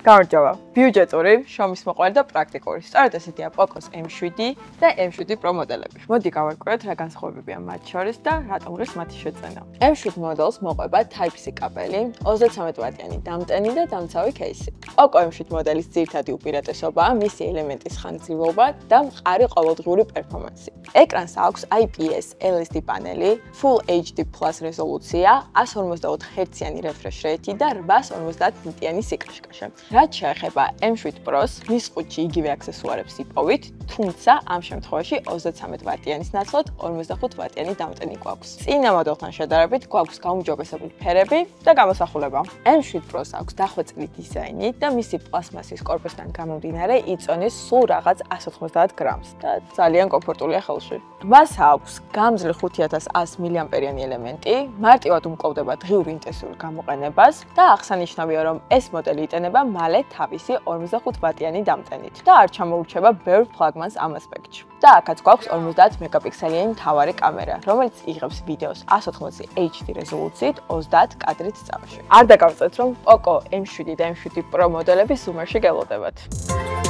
გამარჯობა. ბიუჯეტური, შრომის მოყვარე და პრაქტიკული. სწორედ ესეთია Poco-s M7 და M7 Pro მოდელები. მოდი გავარკვიოთ რა განსხვავებებია მათ შორის და რატომ ღირს მათი შეძენა. M7 მოდელს მოყვება Type-C კაბელი, 33 ვატიანი დამტენი და დამცავი кейსი. Poco M7 მოდელის ძირითადი უპირატესობაა მისი ელემენტის ხანგრძლივობა და მყარი ყოველდღიური პერფორმანსი. ეკრანს აქვს IPS LCD პანელი, Full HD+ რეზოლუცია, 144 Hz-იანი refresh rate და 850 ნიტიანი სიკაშკაშე. რაც შეეხება M7 Pro-s, მის ყუთში იგივე აქსესუარებს იპოვით, თუმცა ამ შემთხვევაში 33 ვატიანის ნაცვლად 45 ვატიანი დამტენი გვაქვს. წინა მოდელთან შედარებით გვაქვს გაუმჯობესებული ფერები და გამოსახულება. M7 Pro-s აქვს დახვეწილი დიზაინი და მისი პლასმასის კორპუსთან გამომდინარე იწონის სულ რაღაც 190 გრამს და ძალიან კომფორტულია ხელში. მას აქვს გამძლე 5100 mAh-იანი ელემენტი, მარტივად უმკლავდება დღიურ ინტენსიურ გამოყენებას და აღსანიშნავია, რომ ეს მოდელი იტანება მალე თავისი 45 ვატიანი დამტენით და არ ჩამოურჩება ბევრ ფლაგმანს ამ ასპექტში. და აქაც გვაქვს 50 მეგაპიქსელიანი მთავარი კამერა, რომელიც იღებს ვიდეოს 180 HD რეზოლუციით 30 კადრით წამში. არ დაგავწეთ, რომ Poco M7 და M7 Pro მოდელები ზუმერში გელოდებათ.